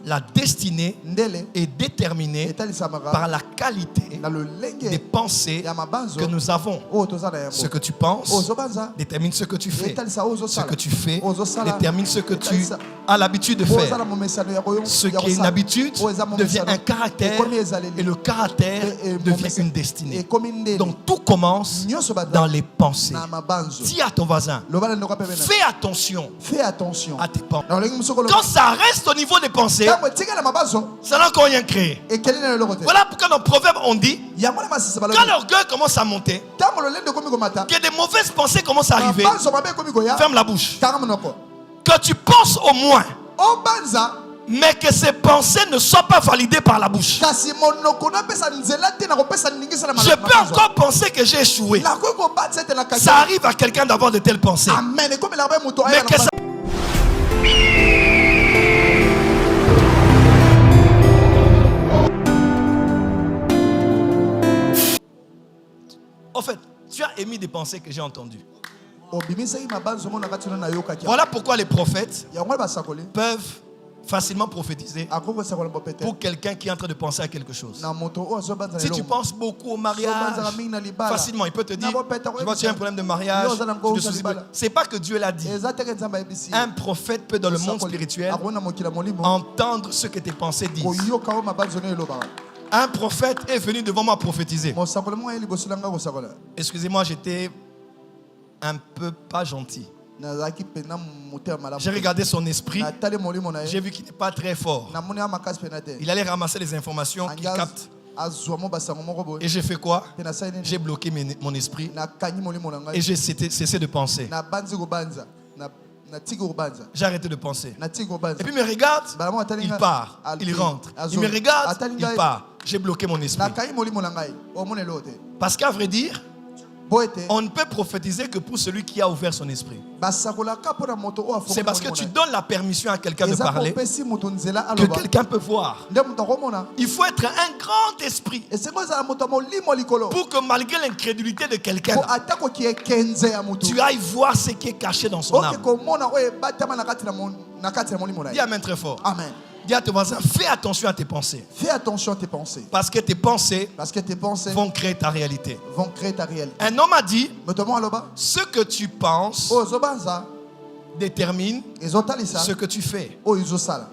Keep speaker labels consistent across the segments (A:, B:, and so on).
A: La destinée est déterminée par la qualité des pensées que nous avons. Ce que tu penses détermine ce que tu fais. Ce que tu fais détermine ce que tu as l'habitude de faire. Ce qui est une habitude devient un caractère et le caractère devient une destinée. Donc tout commence dans les pensées. Dis à ton voisin, fais attention à tes pensées. Quand ça reste au niveau des pensées, ça n'a encore rien créé. Voilà pourquoi dans Proverbes on dit, quand l'orgueil commence à monter, que des mauvaises pensées commencent à arriver, ferme la bouche. Que tu penses au moins, mais que ces pensées ne soient pas validées par la bouche. Je peux encore penser que j'ai échoué. Ça arrive à quelqu'un d'avoir de telles pensées. Mais que ça... En fait, tu as émis des pensées que j'ai entendues. Voilà pourquoi les prophètes peuvent facilement prophétiser pour quelqu'un qui est en train de penser à quelque chose. Si tu penses beaucoup au mariage, facilement, il peut te dire, je vois que tu as un problème de mariage, c'est pas que Dieu l'a dit. Un prophète peut dans le monde spirituel entendre ce que tes pensées disent. Un prophète est venu devant moi prophétiser. Excusez-moi, j'étais un peu pas gentil. J'ai regardé son esprit. J'ai vu qu'il n'est pas très fort. Il allait ramasser les informations qu'il capte. Et j'ai fait quoi? J'ai bloqué mon esprit. Et j'ai cessé de penser. J'ai arrêté de penser. Et puis il me regarde, il part, il rentre. Il me regarde, il part. J'ai bloqué mon esprit. Parce qu'à vrai dire, on ne peut prophétiser que pour celui qui a ouvert son esprit. C'est parce que tu donnes la permission à quelqu'un de parler que quelqu'un peut voir. Il faut être un grand esprit pour que malgré l'incrédulité de quelqu'un, tu ailles voir ce qui est caché dans son âme. Dis amen très fort.
B: Amen.
A: Dis à ton voisin, fais attention à tes pensées.
B: Fais attention à tes pensées.
A: Parce que tes pensées vont créer ta réalité. Un homme a dit, ce que tu penses détermine ce que tu fais.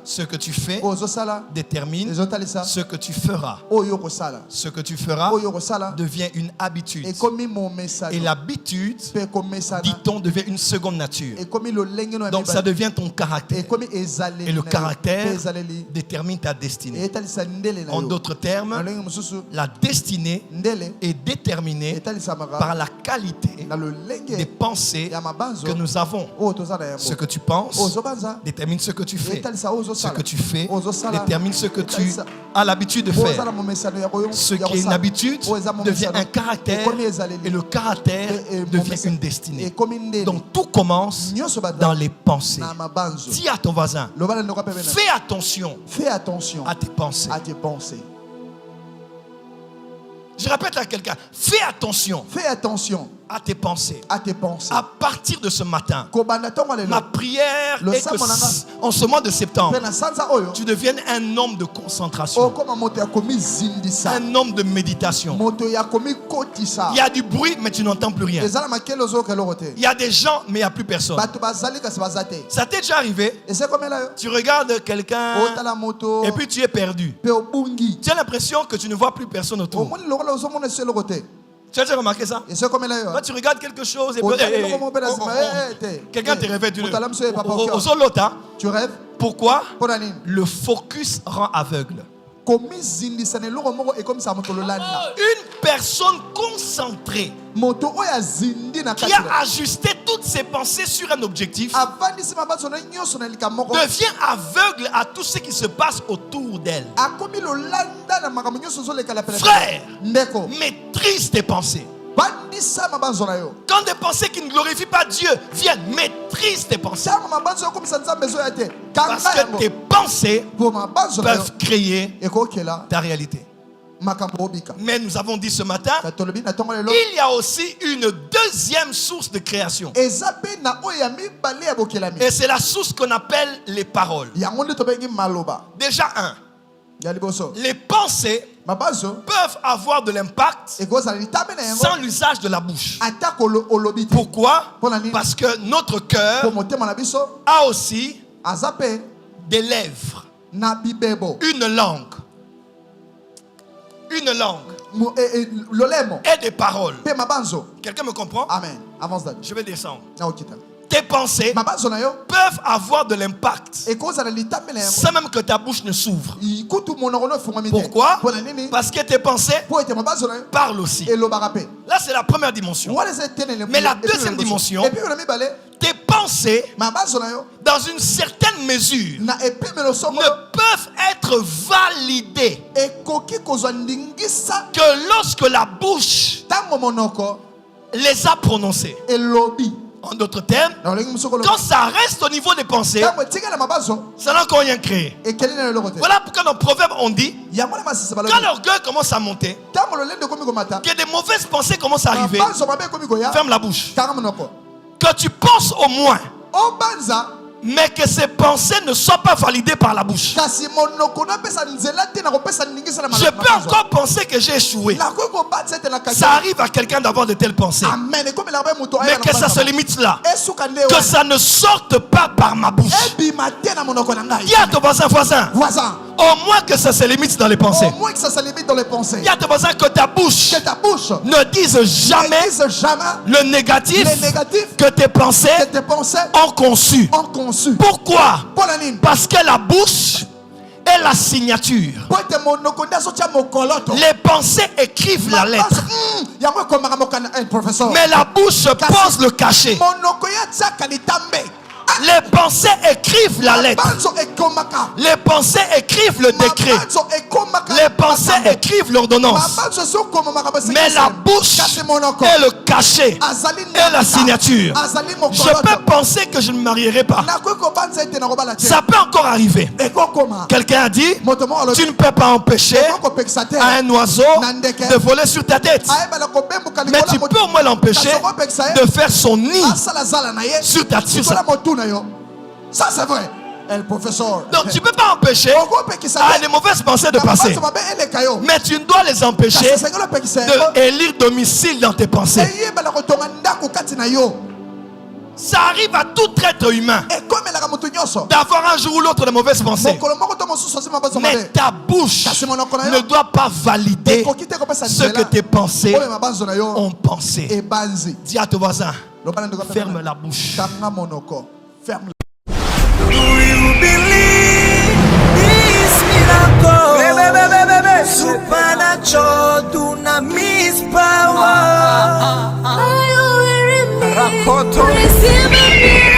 A: Ce que tu fais détermine ce que tu feras. Ce que tu feras devient une habitude. Et l'habitude, dit-on, devient une seconde nature. Donc ça devient ton caractère. Et le caractère détermine ta destinée. En d'autres termes, la destinée est déterminée par la qualité des pensées que nous avons. Ce que tu penses détermine ce que tu fais. Ce que tu fais détermine ce que tu as l'habitude de faire. Ce qui est une habitude devient un caractère et le caractère devient une destinée. Donc tout commence dans les pensées. Dis à ton voisin, fais attention à tes pensées. Je répète à quelqu'un, fais attention à tes pensées. À partir de ce matin, ma prière est que en ce mois de septembre, tu deviennes un homme de concentration, un homme de méditation. Il y a du bruit, mais tu n'entends plus rien. Il y a des gens, mais il n'y a plus personne. Ça t'est déjà arrivé? Tu regardes quelqu'un et puis tu es perdu. Tu as l'impression que tu ne vois plus personne autour. Tu as déjà remarqué ça? Quand tu regardes quelque chose et quelqu'un te réveille,
B: tu rêves.
A: Pourquoi? Le focus rend aveugle. Une personne concentrée qui a ajusté toutes ses pensées sur un objectif devient aveugle à tout ce qui se passe autour d'elle. Frère, maîtrise tes pensées. Quand des pensées qui ne glorifient pas Dieu viennent, maîtrise tes pensées. Parce que tes pensées peuvent créer ta réalité. Mais nous avons dit ce matin, il y a aussi une deuxième source de création. Et c'est la source qu'on appelle les paroles. Déjà les pensées peuvent avoir de l'impact sans l'usage de la bouche. Pourquoi? Parce que notre cœur a aussi des lèvres, une langue. Une langue et des paroles. Quelqu'un me comprend?
B: Amen.
A: Je vais descendre. Tes pensées peuvent avoir de l'impact sans même que ta bouche ne s'ouvre. Pourquoi? Parce que tes pensées parlent aussi. Là, c'est la première dimension. Mais la deuxième dimension, tes pensées, dans une certaine mesure, ne peuvent être validées que lorsque la bouche les a prononcées. En d'autres termes, quand ça reste au niveau des pensées, ça n'a encore rien créé. Voilà pourquoi dans Proverbes on dit, quand l'orgueil commence à monter, que des mauvaises pensées commencent à arriver, ferme la bouche. Que tu penses au moins, mais que ces pensées ne soient pas validées par la bouche. Je peux encore penser que j'ai échoué. Ça arrive à quelqu'un d'avoir de telles pensées. Mais que ça se limite là. Que ça ne sorte pas par ma bouche. Dis à ton voisin, au moins que ça se limite dans les pensées. Dis à ton voisin que ta bouche ne dise jamais le négatif que tes pensées ont conçu. Pourquoi? Parce que la bouche est la signature. Les pensées écrivent la lettre. Mais la bouche pose le cachet. Les pensées écrivent la lettre. Les pensées écrivent le décret. Les pensées écrivent l'ordonnance. Mais la bouche est le cachet et la signature. Je peux penser que je ne me marierai pas. Ça peut encore arriver. Quelqu'un a dit, tu ne peux pas empêcher à un oiseau de voler sur ta tête. Mais tu peux au moins l'empêcher de faire son nid sur ta tête.
B: Ça c'est vrai. Le professeur.
A: Donc tu ne peux pas empêcher à des mauvaises pensées de passer. Mais tu dois les empêcher d'élire domicile dans tes pensées. Ça arrive à tout être humain d'avoir un jour ou l'autre de mauvaises pensées. Mais ta bouche ne doit pas valider ce que tes pensées ont pensé. Dis à ton voisin, ferme la bouche.
B: Ferme.
C: Do you believe this miracle? Supernatural, dunamis power. Are you hearing me? Receive a miracle.